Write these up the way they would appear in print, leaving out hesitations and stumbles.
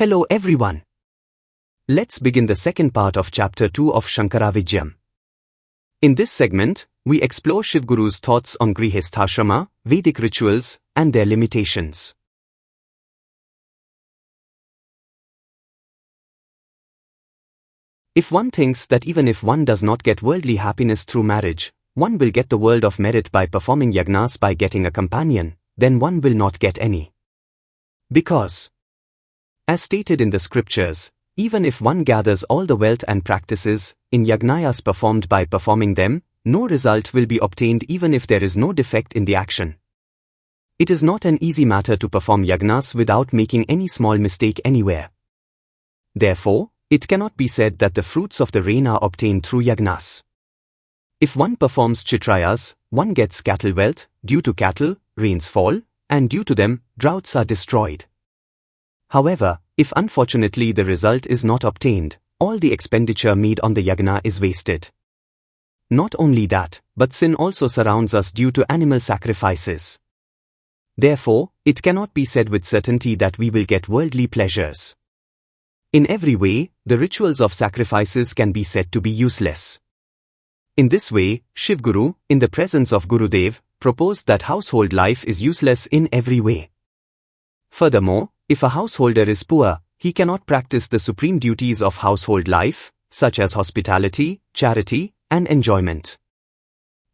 Hello everyone. Let's begin the second part of Chapter 2 of Shankara Vijayam. In this segment, we explore Shivaguru's thoughts on Grihasthashrama, Vedic rituals, and their limitations. If one thinks that even if one does not get worldly happiness through marriage, one will get the world of merit by performing Yajnas by getting a companion, then one will not get any. Because, as stated in the scriptures, even if one gathers all the wealth and practices in Yajnas performed by performing them, no result will be obtained even if there is no defect in the action. It is not an easy matter to perform Yajnas without making any small mistake anywhere. Therefore, it cannot be said that the fruits of the rain are obtained through Yajnas. If one performs Chitrayas, one gets cattle wealth, due to cattle, rains fall, and due to them, droughts are destroyed. However, if unfortunately the result is not obtained, all the expenditure made on the yajna is wasted. Not only that, but sin also surrounds us due to animal sacrifices. Therefore, it cannot be said with certainty that we will get worldly pleasures. In every way, the rituals of sacrifices can be said to be useless. In this way, Shivaguru, in the presence of Gurudev, proposed that household life is useless in every way. Furthermore, if a householder is poor, he cannot practice the supreme duties of household life, such as hospitality, charity, and enjoyment.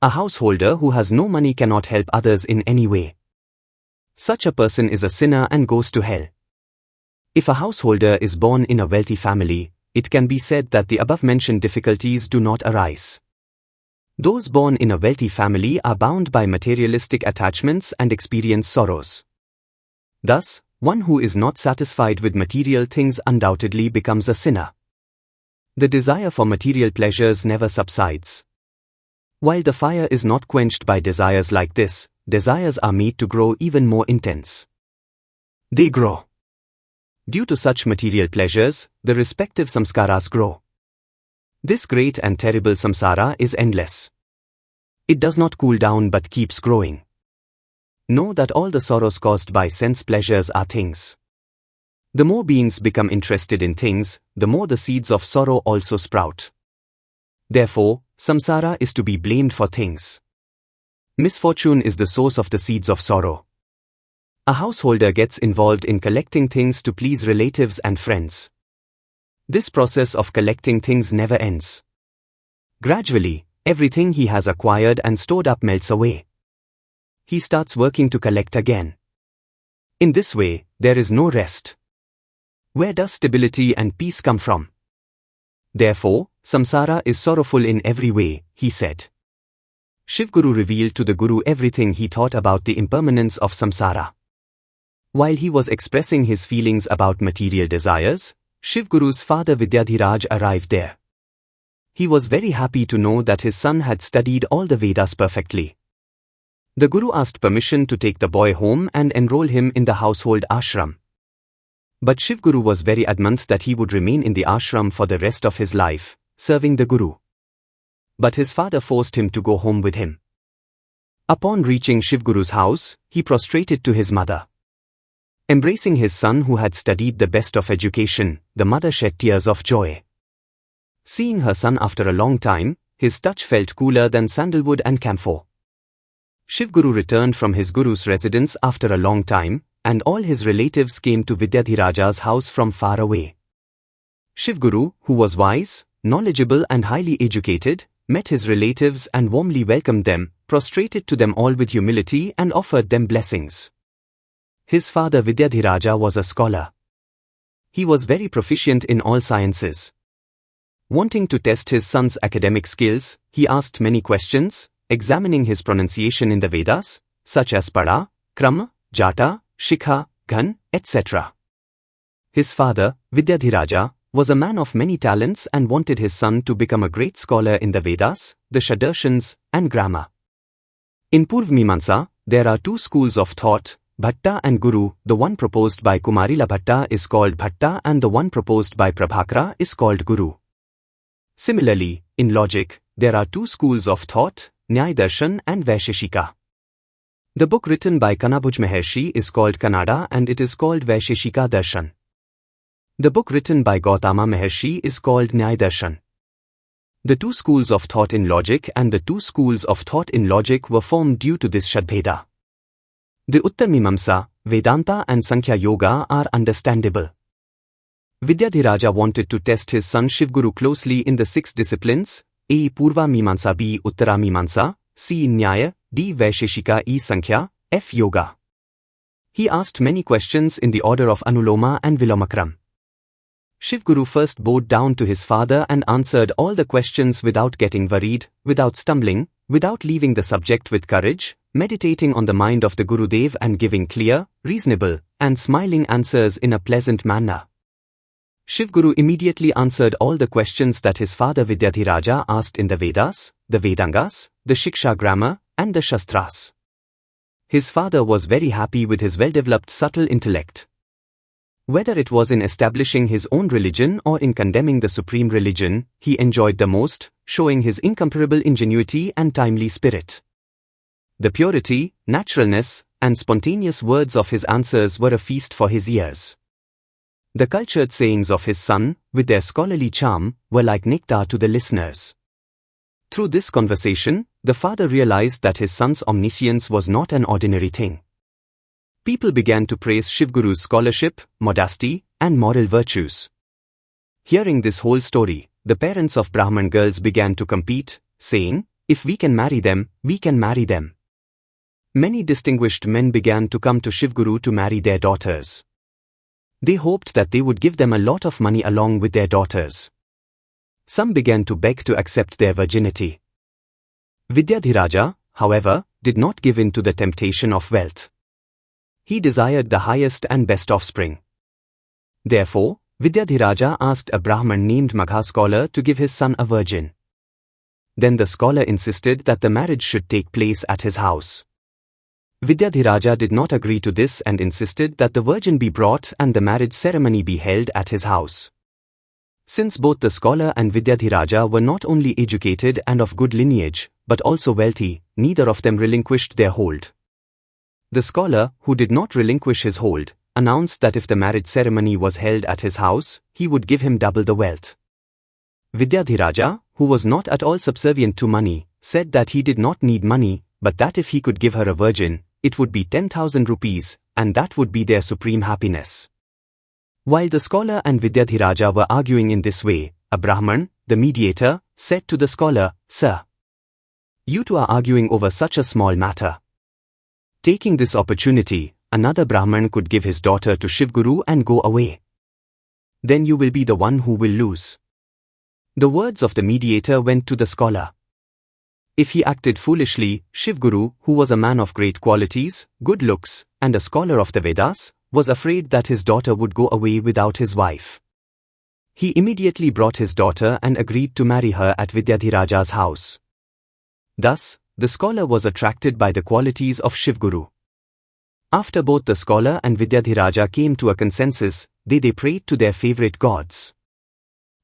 A householder who has no money cannot help others in any way. Such a person is a sinner and goes to hell. If a householder is born in a wealthy family, it can be said that the above-mentioned difficulties do not arise. Those born in a wealthy family are bound by materialistic attachments and experience sorrows. Thus, one who is not satisfied with material things undoubtedly becomes a sinner. The desire for material pleasures never subsides. While the fire is not quenched by desires like this, desires are made to grow even more intense. They grow. Due to such material pleasures, the respective samskaras grow. This great and terrible samsara is endless. It does not cool down but keeps growing. Know that all the sorrows caused by sense pleasures are things. The more beings become interested in things, the more the seeds of sorrow also sprout. Therefore, samsara is to be blamed for things. Misfortune is the source of the seeds of sorrow. A householder gets involved in collecting things to please relatives and friends. This process of collecting things never ends. Gradually, everything he has acquired and stored up melts away. He starts working to collect again. In this way, there is no rest. Where does stability and peace come from? Therefore, samsara is sorrowful in every way, he said. Shivaguru revealed to the Guru everything he thought about the impermanence of samsara. While he was expressing his feelings about material desires, Shivaguru's father Vidyadhiraj arrived there. He was very happy to know that his son had studied all the Vedas perfectly. The Guru asked permission to take the boy home and enroll him in the household ashram. But Shivaguru was very adamant that he would remain in the ashram for the rest of his life, serving the Guru. But his father forced him to go home with him. Upon reaching Shivaguru's house, he prostrated to his mother. Embracing his son who had studied the best of education, the mother shed tears of joy. Seeing her son after a long time, his touch felt cooler than sandalwood and camphor. Shivaguru returned from his Guru's residence after a long time, and all his relatives came to Vidyadhiraja's house from far away. Shivaguru, who was wise, knowledgeable and highly educated, met his relatives and warmly welcomed them, prostrated to them all with humility and offered them blessings. His father Vidyadhiraja was a scholar. He was very proficient in all sciences. Wanting to test his son's academic skills, he asked many questions, examining his pronunciation in the Vedas, such as Pada, Krama, Jata, Shikha, Ghan, etc. His father, Vidyadhiraja, was a man of many talents and wanted his son to become a great scholar in the Vedas, the Shadarshans, and grammar. In Purvamimamsa, there are two schools of thought, Bhatta and Guru. The one proposed by Kumarila Bhatta is called Bhatta and the one proposed by Prabhakara is called Guru. Similarly, in logic, there are two schools of thought, Nyaya Darshan and Vaisheshika. The book written by Kanabhuj Maharshi is called Kannada and it is called Vaisheshika Darshan. The book written by Gautama Maharshi is called Nyayadarshan. The two schools of thought in logic and the two schools of thought in logic were formed due to this Shadbheda. The Uttarmimamsa, Vedanta and Sankhya Yoga are understandable. Vidyadhiraja wanted to test his son Shivaguru closely in the 6 disciplines, A. Purva Mimamsa, B. Uttara Mimamsa, C. Nyaya, D. Vaisheshika, E. Sankhya, F. Yoga. He asked many questions in the order of Anuloma and Vilomakram. Shivaguru first bowed down to his father and answered all the questions without getting worried, without stumbling, without leaving the subject with courage, meditating on the mind of the Gurudev and giving clear, reasonable, and smiling answers in a pleasant manner. Shivaguru immediately answered all the questions that his father Vidyadhiraja asked in the Vedas, the Vedangas, the Shiksha grammar, and the Shastras. His father was very happy with his well-developed subtle intellect. Whether it was in establishing his own religion or in condemning the supreme religion, he enjoyed the most, showing his incomparable ingenuity and timely spirit. The purity, naturalness, and spontaneous words of his answers were a feast for his ears. The cultured sayings of his son, with their scholarly charm, were like nectar to the listeners. Through this conversation, the father realized that his son's omniscience was not an ordinary thing. People began to praise Shivaguru's scholarship, modesty, and moral virtues. Hearing this whole story, the parents of Brahman girls began to compete, saying, "If we can marry them, we can marry them." Many distinguished men began to come to Shivaguru to marry their daughters. They hoped that they would give them a lot of money along with their daughters. Some began to beg to accept their virginity. Vidyadhiraja, however, did not give in to the temptation of wealth. He desired the highest and best offspring. Therefore, Vidyadhiraja asked a Brahman named Magha scholar to give his son a virgin. Then the scholar insisted that the marriage should take place at his house. Vidyadhiraja did not agree to this and insisted that the virgin be brought and the marriage ceremony be held at his house. Since both the scholar and Vidyadhiraja were not only educated and of good lineage, but also wealthy, neither of them relinquished their hold. The scholar, who did not relinquish his hold, announced that if the marriage ceremony was held at his house, he would give him double the wealth. Vidyadhiraja, who was not at all subservient to money, said that he did not need money, but that if he could give her a virgin, it would be 10,000 rupees, and that would be their supreme happiness. While the scholar and Vidyadhiraja were arguing in this way, a Brahman, the mediator, said to the scholar, "Sir, you two are arguing over such a small matter." Taking this opportunity, another Brahman could give his daughter to Shivaguru and go away. Then you will be the one who will lose. The words of the mediator went to the scholar. If he acted foolishly, Shivaguru, who was a man of great qualities, good looks, and a scholar of the Vedas, was afraid that his daughter would go away without his wife. He immediately brought his daughter and agreed to marry her at Vidyadhiraja's house. Thus, the scholar was attracted by the qualities of Shivaguru. After both the scholar and Vidyadhiraja came to a consensus, they prayed to their favorite gods.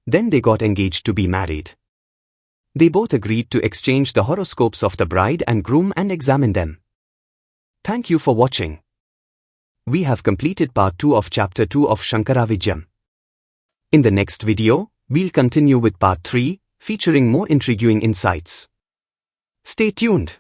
Then they got engaged to be married. They both agreed to exchange the horoscopes of the bride and groom and examine them. Thank you for watching. We have completed part 2 of chapter 2 of Shankara Vijayam. In the next video, we'll continue with part 3, featuring more intriguing insights. Stay tuned.